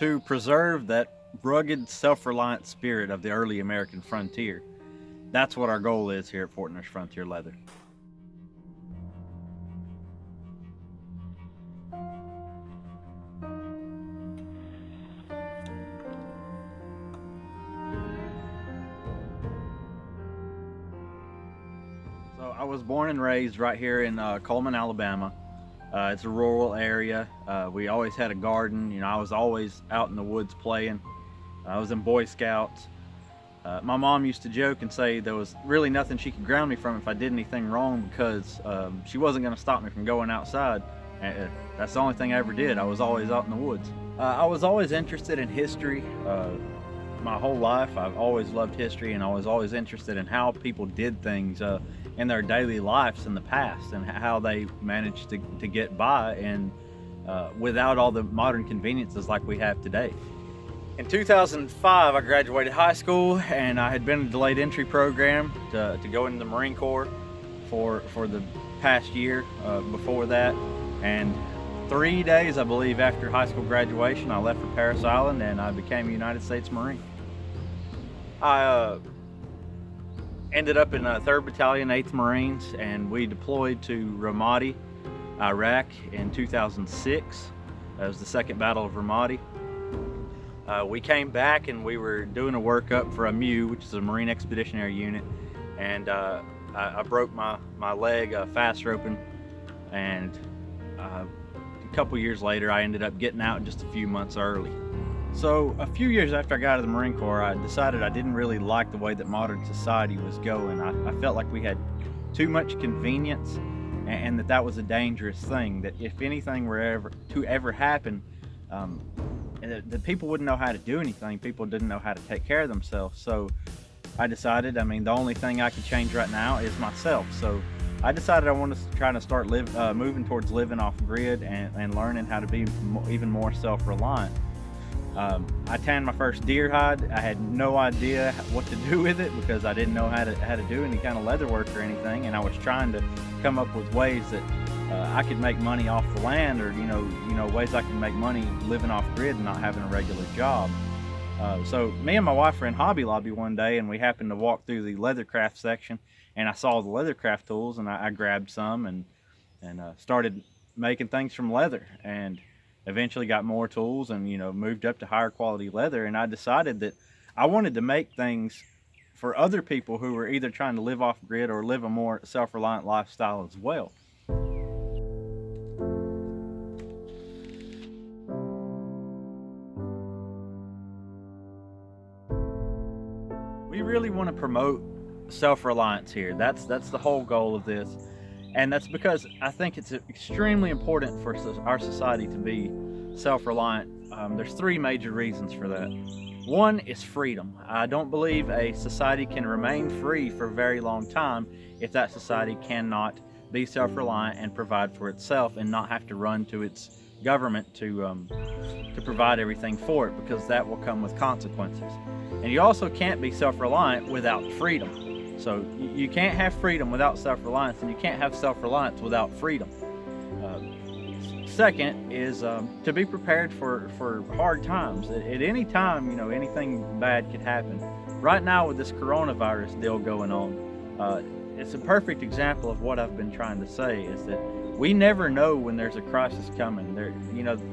to preserve that rugged, self-reliant spirit of the early American frontier. That's what our goal is here at Fortner's Frontier Leather. So I was born and raised right here in Coleman, Alabama. It's a rural area. We always had a garden. I was always out in the woods playing. I was in Boy Scouts. My mom used to joke and say there was really nothing she could ground me from if I did anything wrong, because she wasn't going to stop me from going outside. That's the only thing I ever did. I was always out in the woods. I was always interested in history. My whole life I've always loved history, and I was always interested in how people did things in their daily lives in the past, and how they managed to get by and without all the modern conveniences like we have today. In 2005, I graduated high school, and I had been in a delayed entry program to go into the Marine Corps for the past year before that. And 3 days, I believe, after high school graduation, I left for Paris Island and I became a United States Marine. I ended up in 3rd Battalion, 8th Marines, and we deployed to Ramadi, Iraq in 2006. That was the second Battle of Ramadi. We came back and we were doing a workup for a MU, which is a Marine Expeditionary Unit, and I broke my leg fast roping, and a couple years later I ended up getting out just a few months early. So a few years after I got out of the Marine Corps, I decided I didn't really like the way that modern society was going. I felt like we had too much convenience, and that was a dangerous thing, that if anything were ever happen, the people wouldn't know how to do anything. People didn't know how to take care of themselves. So I decided, the only thing I could change right now is myself. So I decided I wanted to try to start moving towards living off grid and learning how to be even more self-reliant. I tanned my first deer hide. I had no idea what to do with it because I didn't know how to do any kind of leather work or anything, and I was trying to come up with ways that I could make money off the land, or ways I could make money living off grid and not having a regular job. So me and my wife were in Hobby Lobby one day, and we happened to walk through the leathercraft section, and I saw the leathercraft tools, and I grabbed some and started making things from leather, and eventually got more tools and moved up to higher quality leather. And I decided that I wanted to make things for other people who were either trying to live off grid or live a more self-reliant lifestyle as well. We really want to promote self-reliance here. That's the whole goal of this. And that's because I think it's extremely important for our society to be self-reliant. There's 3 major reasons for that. One is freedom. I don't believe a society can remain free for a very long time if that society cannot be self-reliant and provide for itself, and not have to run to its government to provide everything for it, because that will come with consequences. And you also can't be self-reliant without freedom. So you can't have freedom without self-reliance, and you can't have self-reliance without freedom. Second is to be prepared for hard times. At any time, anything bad could happen. Right now with this coronavirus deal going on, it's a perfect example of what I've been trying to say, is that we never know when there's a crisis coming.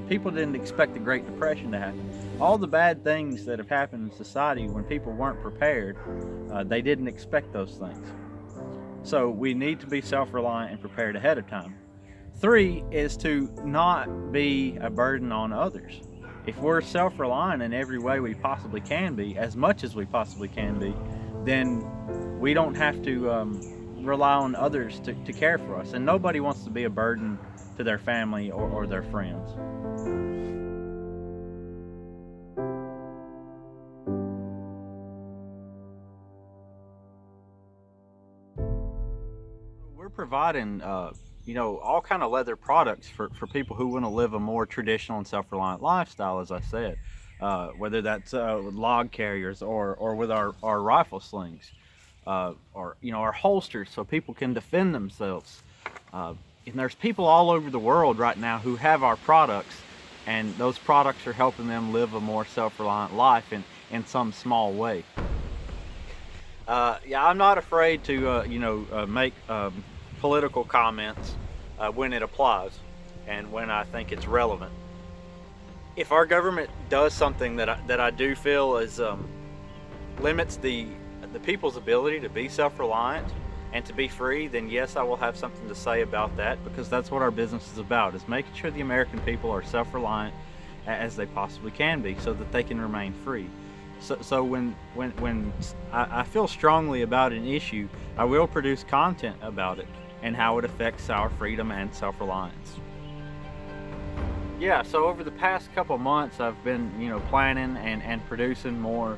People didn't expect the Great Depression to happen. All the bad things that have happened in society, when people weren't prepared, they didn't expect those things. So we need to be self-reliant and prepared ahead of time. 3 is to not be a burden on others. If we're self-reliant in every way we possibly can be, as much as we possibly can be, then we don't have to rely on others to care for us. And nobody wants to be a burden to their family or their friends. We're providing all kind of leather products for people who want to live a more traditional and self-reliant lifestyle, as I said, whether that's with log carriers or with our rifle slings, or our holsters, so people can defend themselves. And there's people all over the world right now who have our products, and those products are helping them live a more self-reliant life in some small way. Yeah, I'm not afraid to make political comments when it applies and when I think it's relevant. If our government does something that I do feel is limits the people's ability to be self-reliant and to be free, then yes, I will have something to say about that, because that's what our business is about, is making sure the American people are self-reliant as they possibly can be, so that they can remain free. So when I feel strongly about an issue, I will produce content about it and how it affects our freedom and self-reliance. Yeah, so over the past couple months, I've been, planning and producing more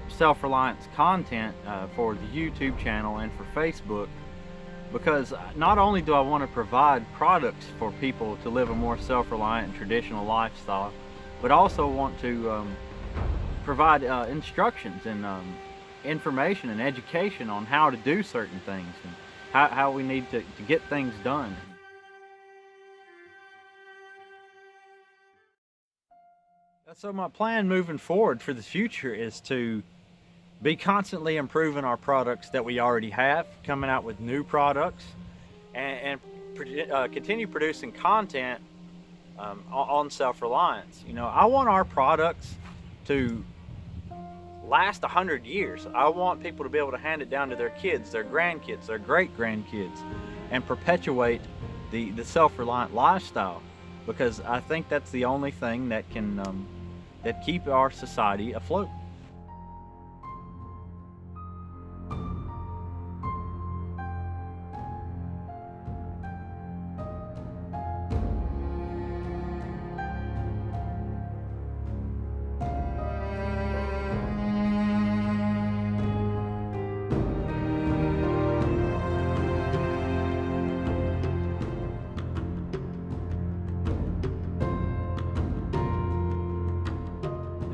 self-reliance content for the YouTube channel and for Facebook, because not only do I want to provide products for people to live a more self-reliant and traditional lifestyle, but also want to provide instructions and information and education on how to do certain things and how we need to get things done. So my plan moving forward for the future is to be constantly improving our products that we already have, coming out with new products, and continue producing content on self-reliance. I want our products to last 100 years. I want people to be able to hand it down to their kids, their grandkids, their great-grandkids, and perpetuate the self-reliant lifestyle, because I think that's the only thing that can that keep our society afloat.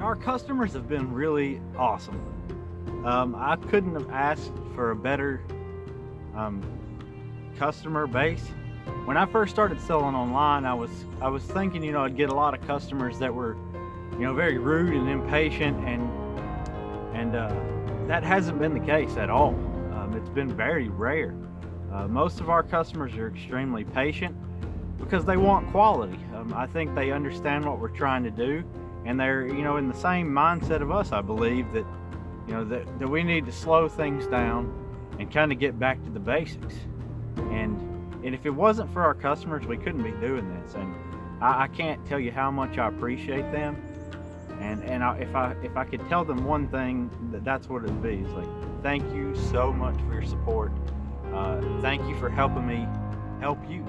Our customers have been really awesome. I couldn't have asked for a better customer base. When I first started selling online, I was thinking, I'd get a lot of customers that were, very rude and impatient, and that hasn't been the case at all. It's been very rare. Most of our customers are extremely patient because they want quality. I think they understand what we're trying to do, and they're in the same mindset of us. I believe that that we need to slow things down and kind of get back to the basics. And if it wasn't for our customers, we couldn't be doing this. And I can't tell you how much I appreciate them. And if I could tell them one thing, that's what it would be. It's like, thank you so much for your support. Thank you for helping me help you.